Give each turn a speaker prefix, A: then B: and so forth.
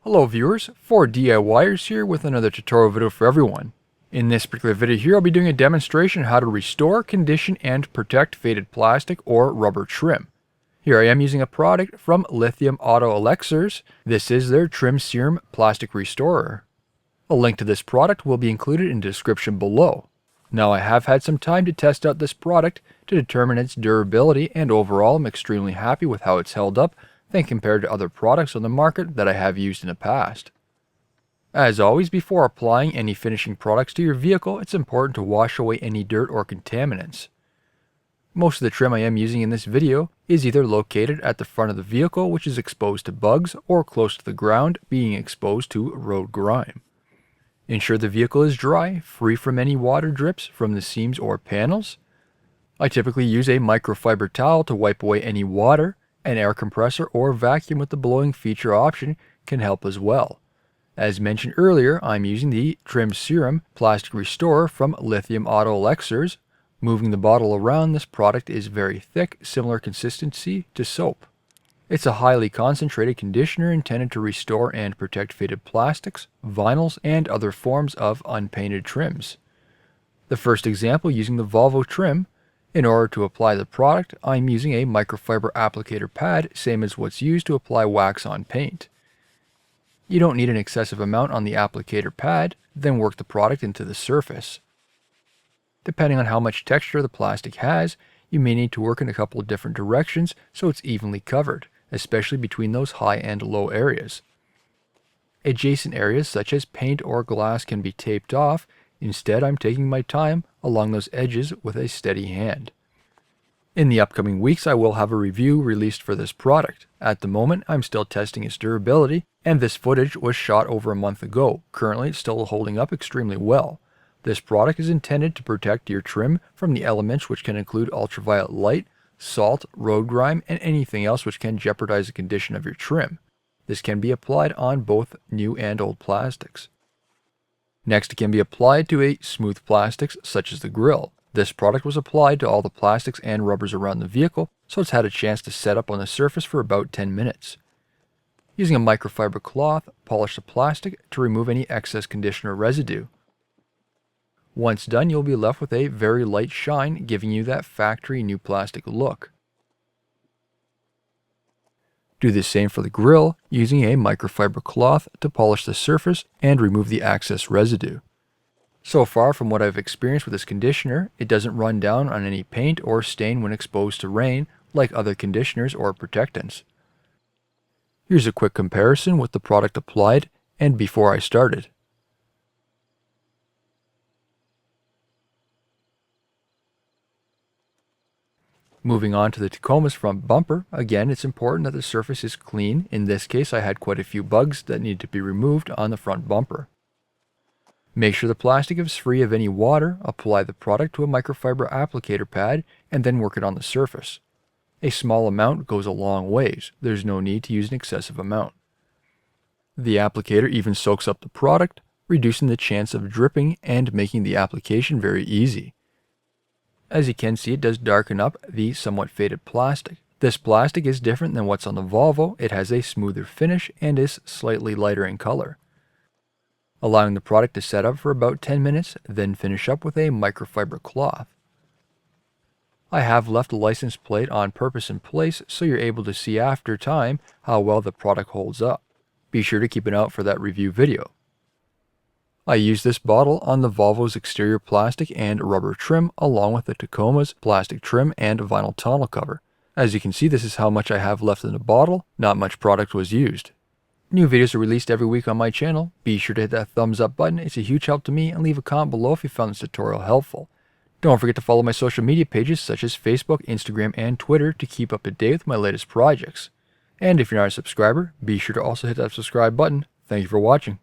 A: Hello viewers, 4DIYers here with another tutorial video for everyone. In this particular video here, I'll be doing a demonstration on how to restore, condition, and protect faded plastic or rubber trim. Here I am using a product from Lithium Auto Elixirs. This is their Trim Serum Plastic Restorer. A link to this product will be included in the description below. Now I have had some time to test out this product to determine its durability, and overall I'm extremely happy with how it's held up than compared to other products on the market that I have used in the past. As always, before applying any finishing products to your vehicle, it's important to wash away any dirt or contaminants. Most of the trim I am using in this video is either located at the front of the vehicle, which is exposed to bugs, or close to the ground, being exposed to road grime. Ensure the vehicle is dry, free from any water drips from the seams or panels. I typically use a microfiber towel to wipe away any water. An air compressor or vacuum with the blowing feature option can help as well. As mentioned earlier, I'm using the Trim Serum Plastic Restorer from Lithium Auto Elixirs. Moving the bottle around, this product is very thick, similar consistency to soap. It's a highly concentrated conditioner intended to restore and protect faded plastics, vinyls, and other forms of unpainted trims. The first example using the Volvo trim. In order to apply the product, I'm using a microfiber applicator pad, same as what's used to apply wax on paint. You don't need an excessive amount on the applicator pad, then work the product into the surface. Depending on how much texture the plastic has, you may need to work in a couple of different directions so it's evenly covered, especially between those high and low areas. Adjacent areas such as paint or glass can be taped off. Instead, I'm taking my time along those edges with a steady hand. In the upcoming weeks, I will have a review released for this product. At the moment, I'm still testing its durability, and this footage was shot over a month ago. Currently, it's still holding up extremely well. This product is intended to protect your trim from the elements, which can include ultraviolet light, salt, road grime, and anything else which can jeopardize the condition of your trim. This can be applied on both new and old plastics. Next, it can be applied to a smooth plastics such as the grille. This product was applied to all the plastics and rubbers around the vehicle, so it's had a chance to set up on the surface for about 10 minutes. Using a microfiber cloth, polish the plastic to remove any excess conditioner residue. Once done, you'll be left with a very light shine, giving you that factory new plastic look. Do the same for the grille, using a microfiber cloth to polish the surface and remove the excess residue. So far from what I've experienced with this conditioner, it doesn't run down on any paint or stain when exposed to rain like other conditioners or protectants. Here's a quick comparison with the product applied and before I started. Moving on to the Tacoma's front bumper, again it's important that the surface is clean. In this case I had quite a few bugs that needed to be removed on the front bumper. Make sure the plastic is free of any water, apply the product to a microfiber applicator pad, and then work it on the surface. A small amount goes a long ways, there's no need to use an excessive amount. The applicator even soaks up the product, reducing the chance of dripping and making the application very easy. As you can see, it does darken up the somewhat faded plastic. This plastic is different than what's on the Volvo. It has a smoother finish and is slightly lighter in color. Allowing the product to set up for about 10 minutes, then finish up with a microfiber cloth. I have left the license plate on purpose in place so you're able to see after time how well the product holds up. Be sure to keep an eye out for that review video. I used this bottle on the Volvo's exterior plastic and rubber trim, along with the Tacoma's plastic trim and vinyl tonneau cover. As you can see, this is how much I have left in the bottle. Not much product was used. New videos are released every week on my channel. Be sure to hit that thumbs up button, it's a huge help to me, and leave a comment below if you found this tutorial helpful. Don't forget to follow my social media pages such as Facebook, Instagram, and Twitter to keep up to date with my latest projects. And if you're not a subscriber, be sure to also hit that subscribe button. Thank you for watching.